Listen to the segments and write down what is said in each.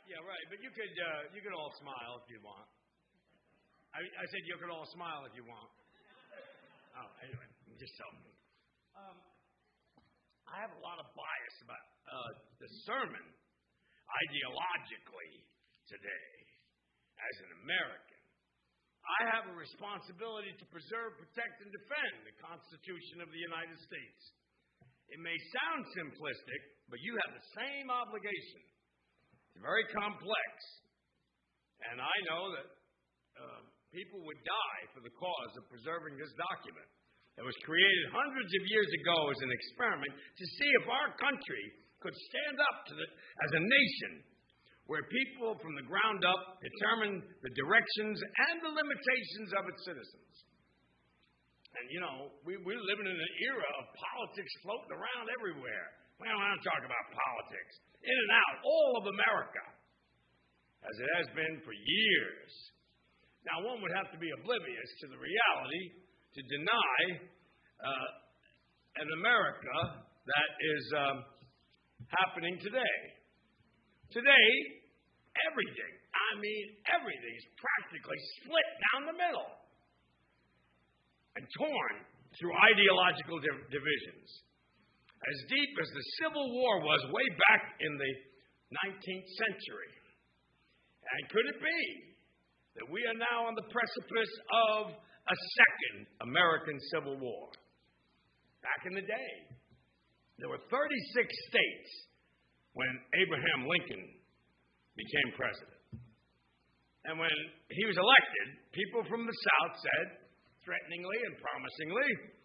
Yeah, right. But you could all smile if you want. I said you could all smile if you want. Oh, anyway, just so. I have a lot of bias about the sermon ideologically today as an American. I have a responsibility to preserve, protect, and defend the Constitution of the United States. It may sound simplistic, but you have the same obligation. It's very complex. And I know that people would die for the cause of preserving this document. It was created hundreds of years ago as an experiment to see if our country could stand up to as a nation where people from the ground up determine the directions and the limitations of its citizens. And, you know, we're living in an era of politics floating around everywhere. We don't want to talk about politics. In and out, all of America, as it has been for years. Now, one would have to be oblivious to the reality to deny an America that is happening today. Today, everything is practically split down the middle and torn through ideological divisions. As deep as the Civil War was way back in the 19th century. And could it be that we are now on the precipice of a second American Civil War? Back in the day, there were 36 states when Abraham Lincoln became president. And when he was elected, people from the South said, threateningly and promisingly,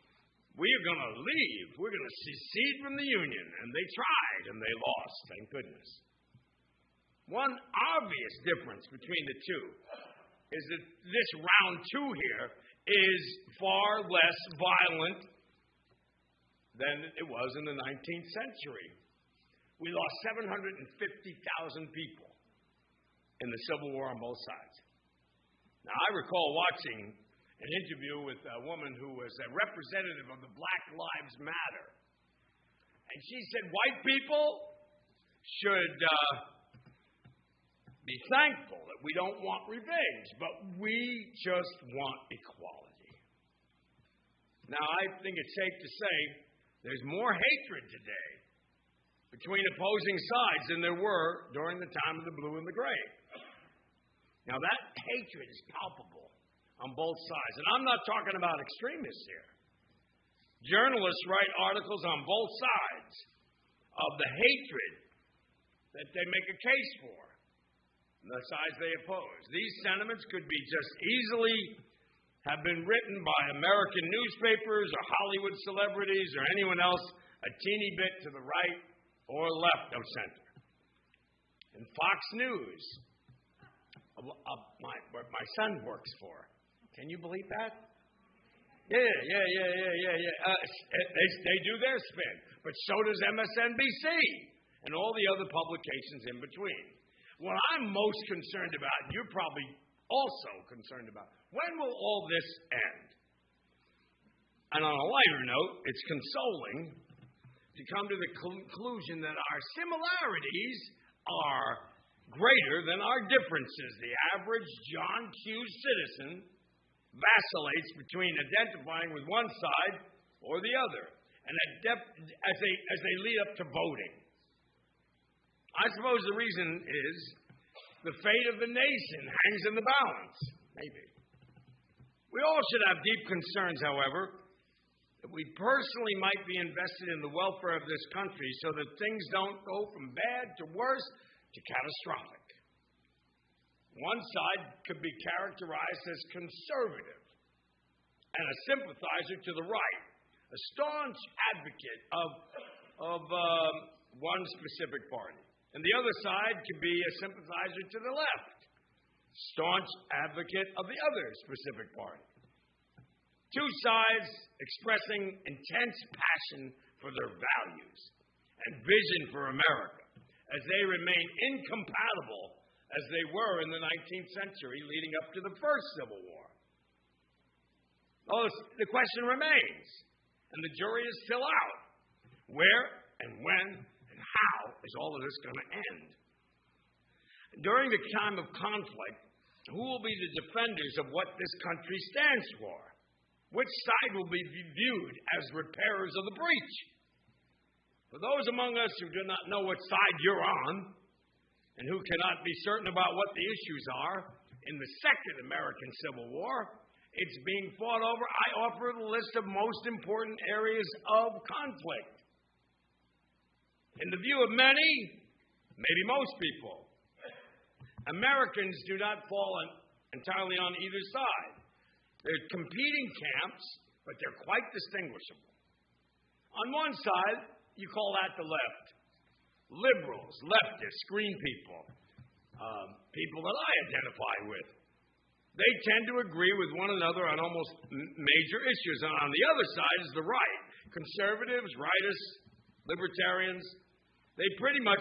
we are going to leave. We're going to secede from the Union. And they tried, and they lost, thank goodness. One obvious difference between the two is that this round two here is far less violent than it was in the 19th century. We lost 750,000 people in the Civil War on both sides. Now, I recall watching an interview with a woman who was a representative of the Black Lives Matter. And she said white people should be thankful that we don't want revenge, but we just want equality. Now, I think it's safe to say there's more hatred today between opposing sides than there were during the time of the blue and the gray. Now, that hatred is palpable on both sides. And I'm not talking about extremists here. Journalists write articles on both sides of the hatred that they make a case for, the sides they oppose. These sentiments could be just easily have been written by American newspapers or Hollywood celebrities or anyone else a teeny bit to the right or left of center. And Fox News, what my son works for, can you believe that? Yeah. They do their spin, but so does MSNBC and all the other publications in between. What I'm most concerned about, and you're probably also concerned about, when will all this end? And on a lighter note, it's consoling to come to the conclusion that our similarities are greater than our differences. The average John Q. citizen vacillates between identifying with one side or the other, and as they lead up to voting. I suppose the reason is the fate of the nation hangs in the balance. Maybe. We all should have deep concerns, however, that we personally might be invested in the welfare of this country so that things don't go from bad to worse to catastrophic. One side could be characterized as conservative and a sympathizer to the right, a staunch advocate of one specific party. And the other side could be a sympathizer to the left, staunch advocate of the other specific party. Two sides expressing intense passion for their values and vision for America as they remain incompatible as they were in the 19th century leading up to the first Civil War. Oh, the question remains, and the jury is still out. Where and when and how is all of this going to end? During the time of conflict, who will be the defenders of what this country stands for? Which side will be viewed as repairers of the breach? For those among us who do not know what side you're on, and who cannot be certain about what the issues are, in the Second American Civil War, it's being fought over. I offer the list of most important areas of conflict. In the view of many, maybe most people, Americans do not fall entirely on either side. They're competing camps, but they're quite distinguishable. On one side, you call that the left. Liberals, leftists, green people, people that I identify with. They tend to agree with one another on almost major issues. And on the other side is the right. Conservatives, rightists, libertarians, they pretty much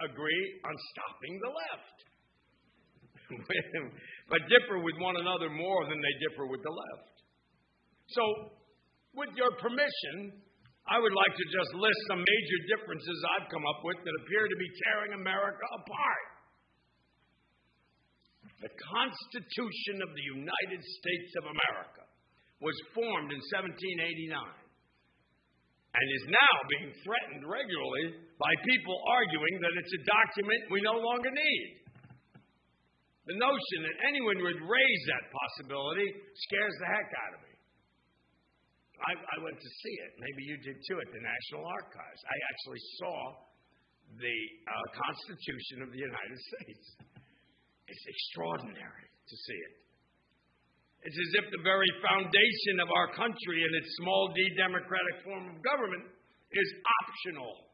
agree on stopping the left. But differ with one another more than they differ with the left. So, with your permission, I would like to just list some major differences I've come up with that appear to be tearing America apart. The Constitution of the United States of America was formed in 1789 and is now being threatened regularly by people arguing that it's a document we no longer need. The notion that anyone would raise that possibility scares the heck out of me. I went to see it. Maybe you did too at the National Archives. I actually saw the Constitution of the United States. It's extraordinary to see it. It's as if the very foundation of our country and its small d democratic form of government is optional.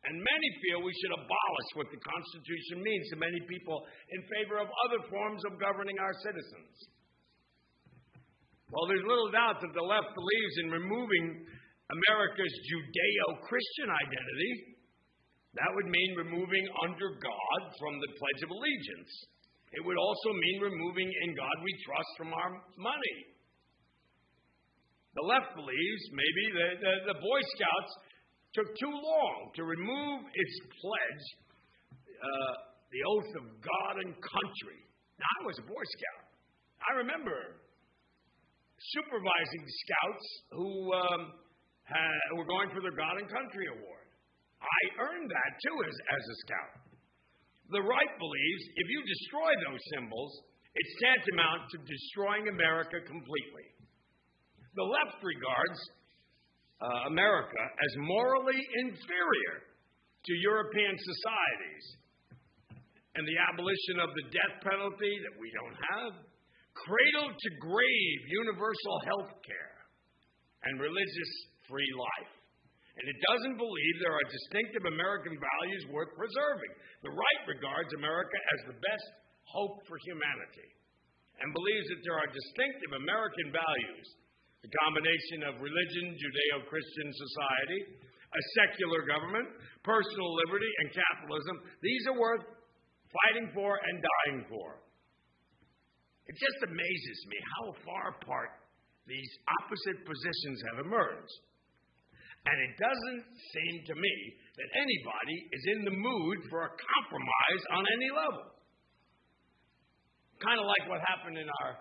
And many feel we should abolish what the Constitution means to many people in favor of other forms of governing our citizens. Well, there's little doubt that the left believes in removing America's Judeo-Christian identity. That would mean removing under God from the Pledge of Allegiance. It would also mean removing in God we trust from our money. The left believes maybe the Boy Scouts took too long to remove its pledge, the oath of God and country. Now, I was a Boy Scout. I remember supervising scouts who were going for their God and Country Award. I earned that, too, as a scout. The right believes if you destroy those symbols, it's tantamount to destroying America completely. The left regards America as morally inferior to European societies, and the abolition of the death penalty that we don't have, cradle-to-grave universal health care, and religious free life. And it doesn't believe there are distinctive American values worth preserving. The right regards America as the best hope for humanity and believes that there are distinctive American values, the combination of religion, Judeo-Christian society, a secular government, personal liberty, and capitalism. These are worth fighting for and dying for. It just amazes me how far apart these opposite positions have emerged. And it doesn't seem to me that anybody is in the mood for a compromise on any level. Kind of like what happened in our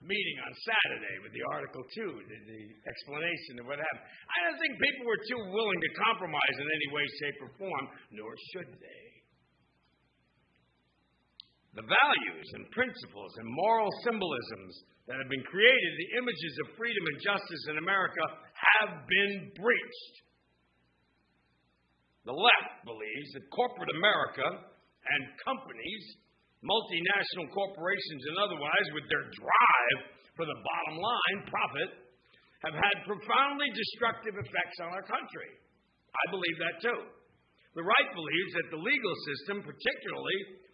meeting on Saturday with the Article 2, the explanation of what happened. I don't think people were too willing to compromise in any way, shape, or form, nor should they. The values and principles and moral symbolisms that have been created, the images of freedom and justice in America, have been breached. The left believes that corporate America and companies, multinational corporations and otherwise, with their drive for the bottom line, profit, have had profoundly destructive effects on our country. I believe that too. The right believes that the legal system, particularly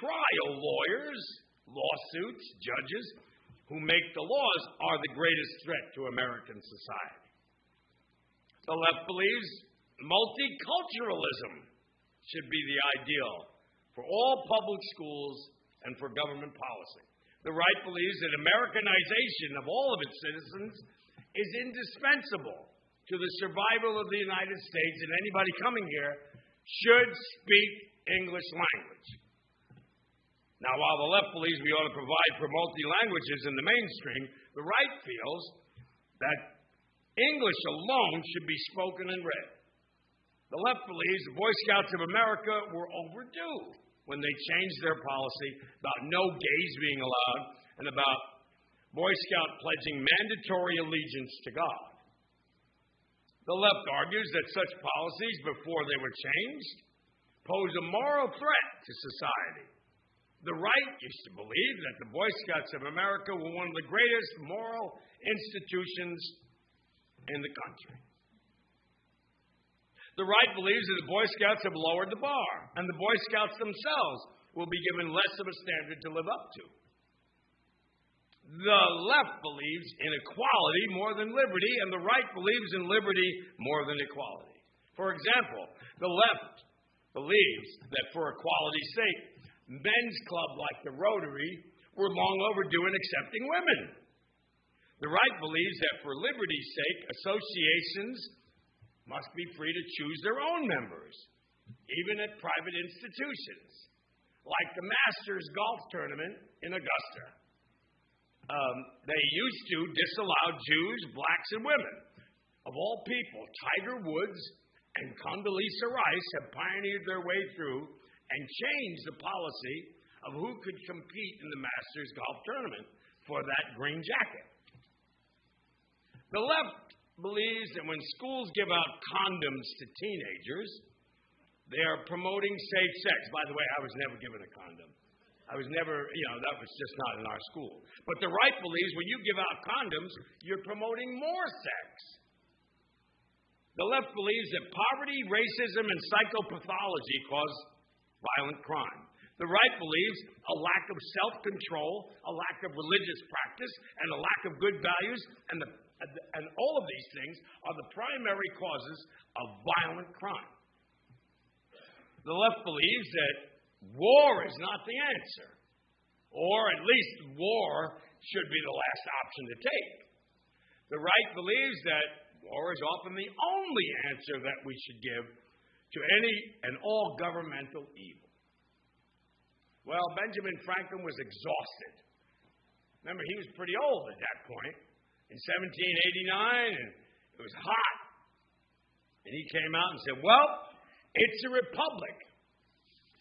trial lawyers, lawsuits, judges who make the laws, are the greatest threat to American society. The left believes multiculturalism should be the ideal for all public schools and for government policy. The right believes that Americanization of all of its citizens is indispensable to the survival of the United States, and anybody coming here should speak English language. Now, while the left believes we ought to provide for multi-languages in the mainstream, the right feels that English alone should be spoken and read. The left believes the Boy Scouts of America were overdue when they changed their policy about no gays being allowed and about Boy Scout pledging mandatory allegiance to God. The left argues that such policies, before they were changed, pose a moral threat to society. The right used to believe that the Boy Scouts of America were one of the greatest moral institutions in the country. The right believes that the Boy Scouts have lowered the bar, and the Boy Scouts themselves will be given less of a standard to live up to. The left believes in equality more than liberty, and the right believes in liberty more than equality. For example, the left believes that for equality's sake, men's clubs like the Rotary were long overdue in accepting women. The right believes that for liberty's sake, associations must be free to choose their own members, even at private institutions, like the Masters Golf Tournament in Augusta. They used to disallow Jews, blacks, and women. Of all people, Tiger Woods and Condoleezza Rice have pioneered their way through and changed the policy of who could compete in the Masters Golf Tournament for that green jacket. The left believes that when schools give out condoms to teenagers, they are promoting safe sex. By the way, I was never given a condom. I was never, that was just not in our school. But the right believes when you give out condoms, you're promoting more sex. The left believes that poverty, racism, and psychopathology cause violent crime. The right believes a lack of self-control, a lack of religious practice, and a lack of good values, and all of these things are the primary causes of violent crime. The left believes that war is not the answer, or at least war should be the last option to take. The right believes that war is often the only answer that we should give to any and all governmental evil. Well, Benjamin Franklin was exhausted. Remember, he was pretty old at that point. In 1789, and it was hot. And he came out and said, well, it's a republic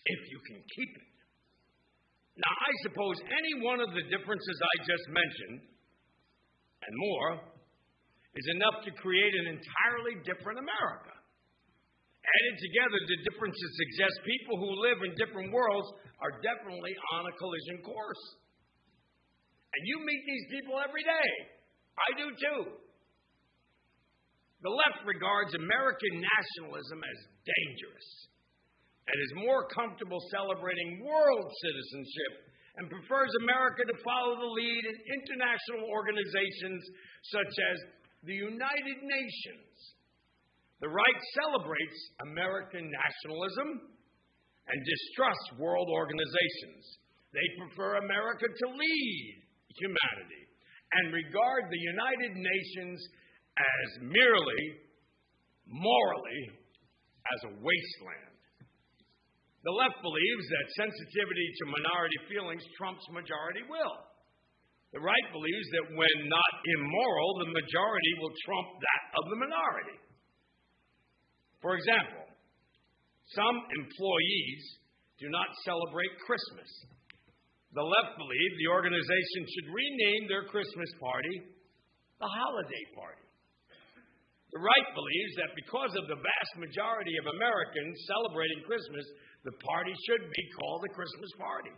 if you can keep it. Now, I suppose any one of the differences I just mentioned, and more, is enough to create an entirely different America. Added together, the differences suggest people who live in different worlds are definitely on a collision course. And you meet these people every day. I do too. The left regards American nationalism as dangerous and is more comfortable celebrating world citizenship and prefers America to follow the lead in international organizations such as the United Nations. The right celebrates American nationalism and distrusts world organizations. They prefer America to lead humanity and regard the United Nations as merely, morally, as a wasteland. The left believes that sensitivity to minority feelings trumps majority will. The right believes that when not immoral, the majority will trump that of the minority. For example, some employees do not celebrate Christmas. The left believe the organization should rename their Christmas party the Holiday Party. The right believes that because of the vast majority of Americans celebrating Christmas, the party should be called the Christmas Party.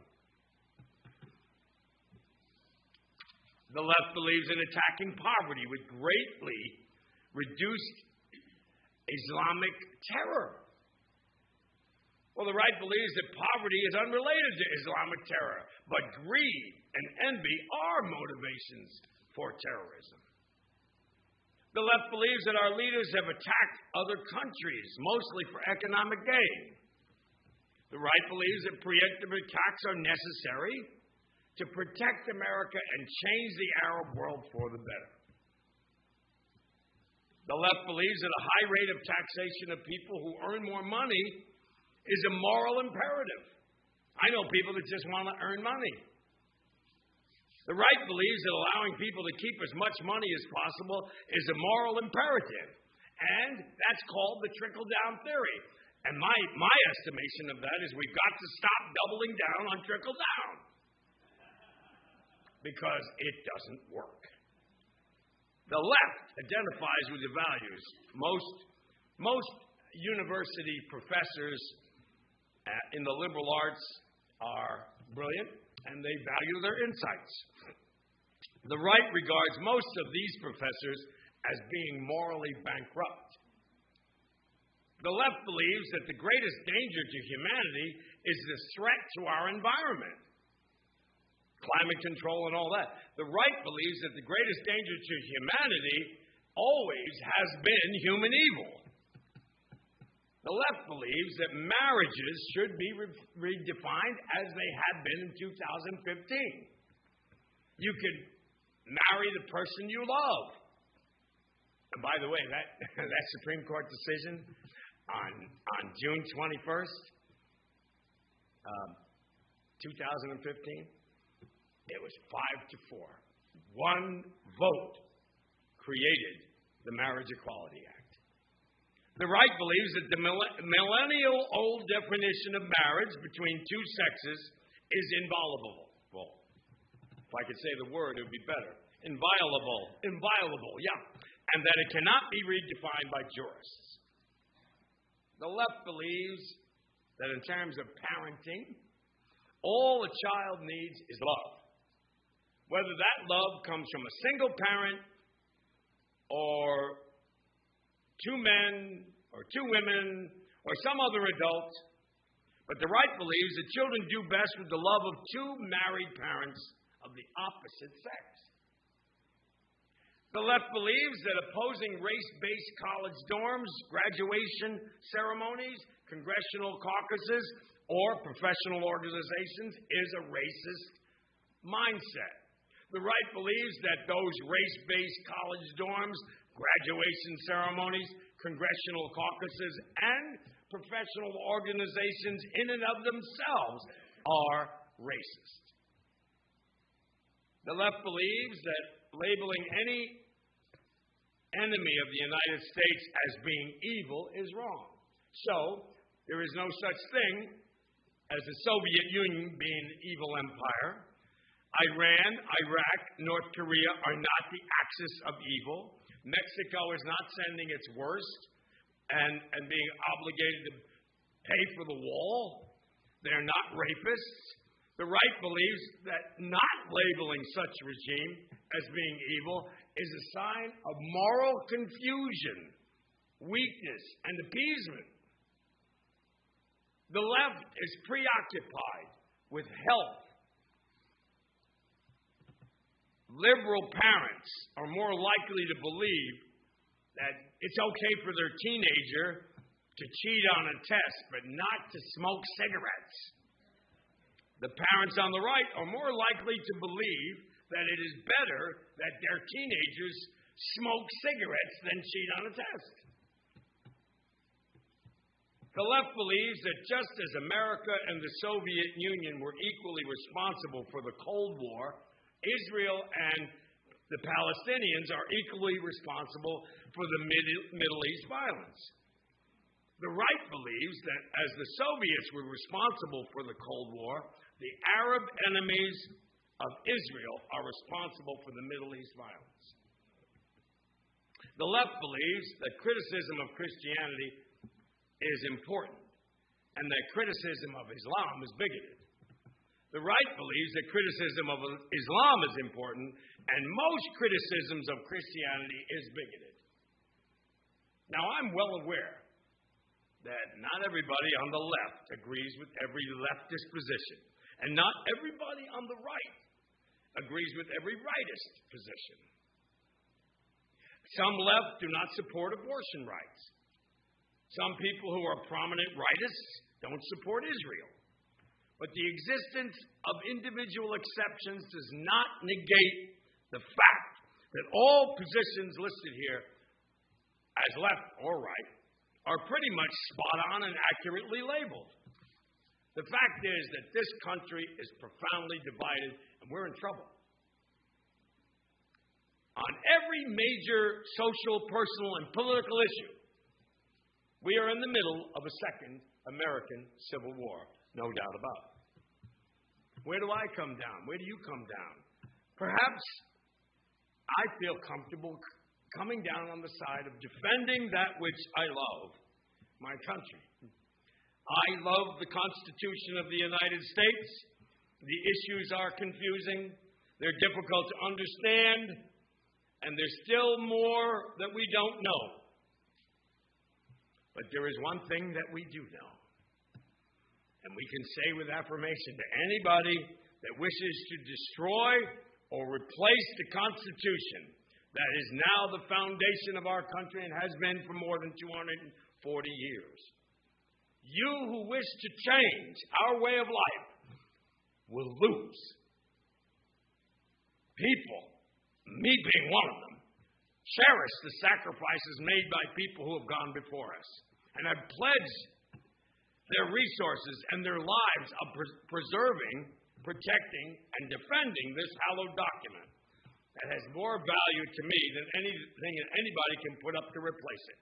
The left believes in attacking poverty with greatly reduced Islamic terror. Well, the right believes that poverty is unrelated to Islamic terror, but greed and envy are motivations for terrorism. The left believes that our leaders have attacked other countries, mostly for economic gain. The right believes that preemptive attacks are necessary to protect America and change the Arab world for the better. The left believes that a high rate of taxation of people who earn more money is a moral imperative, I know people that just want to earn money. The right believes that allowing people to keep as much money as possible is a moral imperative. And that's called the trickle-down theory. And my estimation of that is we've got to stop doubling down on trickle-down. Because it doesn't work. The left identifies with the values. Most university professors in the liberal arts are brilliant, and they value their insights. The right regards most of these professors as being morally bankrupt. The left believes that the greatest danger to humanity is the threat to our environment. Climate control and all that. The right believes that the greatest danger to humanity always has been human evil. The left believes that marriages should be redefined as they had been in 2015. You could marry the person you love. And by the way, that Supreme Court decision on June 21st, 2015, it was 5-4. One vote created the Marriage Equality Act. The right believes that the millennial-old definition of marriage between two sexes is inviolable. Well, if I could say the word, it would be better. Inviolable, yeah. And that it cannot be redefined by jurists. The left believes that in terms of parenting, all a child needs is love. Whether that love comes from a single parent or two men or two women or some other adult. But the right believes that children do best with the love of two married parents of the opposite sex. The left believes that opposing race-based college dorms, graduation ceremonies, congressional caucuses, or professional organizations is a racist mindset. The right believes that those race-based college dorms, graduation ceremonies, congressional caucuses, and professional organizations in and of themselves are racist. The left believes that labeling any enemy of the United States as being evil is wrong. So, there is no such thing as the Soviet Union being an evil empire. Iran, Iraq, North Korea are not the axis of evil. Mexico is not sending its worst and being obligated to pay for the wall. They're not rapists. The right believes that not labeling such regime as being evil is a sign of moral confusion, weakness, and appeasement. The left is preoccupied with health. Liberal parents are more likely to believe that it's okay for their teenager to cheat on a test, but not to smoke cigarettes. The parents on the right are more likely to believe that it is better that their teenagers smoke cigarettes than cheat on a test. The left believes that just as America and the Soviet Union were equally responsible for the Cold War, Israel and the Palestinians are equally responsible for the Middle East violence. The right believes that as the Soviets were responsible for the Cold War, the Arab enemies of Israel are responsible for the Middle East violence. The left believes that criticism of Christianity is important and that criticism of Islam is bigoted. The right believes that criticism of Islam is important and most criticisms of Christianity is bigoted. Now, I'm well aware that not everybody on the left agrees with every leftist position, and not everybody on the right agrees with every rightist position. Some left do not support abortion rights. Some people who are prominent rightists don't support Israel. But the existence of individual exceptions does not negate the fact that all positions listed here as left or right are pretty much spot on and accurately labeled. The fact is that this country is profoundly divided, and we're in trouble. On every major social, personal, and political issue, we are in the middle of a second American Civil War, no doubt about it. Where do I come down? Where do you come down? Perhaps I feel comfortable coming down on the side of defending that which I love, my country. I love the Constitution of the United States. The issues are confusing. They're difficult to understand. And there's still more that we don't know. But there is one thing that we do know. And we can say with affirmation to anybody that wishes to destroy or replace the Constitution that is now the foundation of our country and has been for more than 240 years. You who wish to change our way of life will lose. People, me being one of them, cherish the sacrifices made by people who have gone before us and have pledged their resources and their lives of preserving, protecting, and defending this hallowed document that has more value to me than anything that anybody can put up to replace it.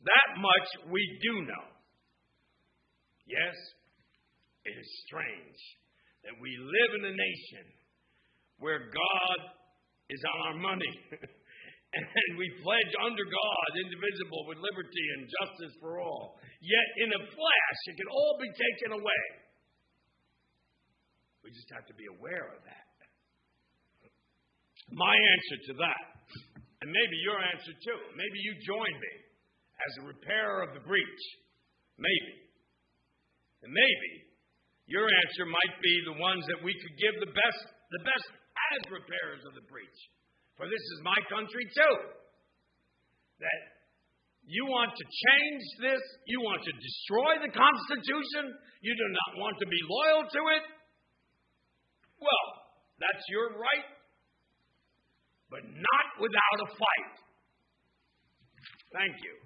That much we do know. Yes, it is strange that we live in a nation where God is on our money, and we pledge under God, indivisible, with liberty and justice for all. Yet in a flash, it can all be taken away. We just have to be aware of that. My answer to that, and maybe your answer too, maybe you join me as a repairer of the breach. Maybe. And maybe your answer might be the ones that we could give the best as repairers of the breach. For this is my country too. That you want to change this, you want to destroy the Constitution, you do not want to be loyal to it. Well, that's your right, but not without a fight. Thank you.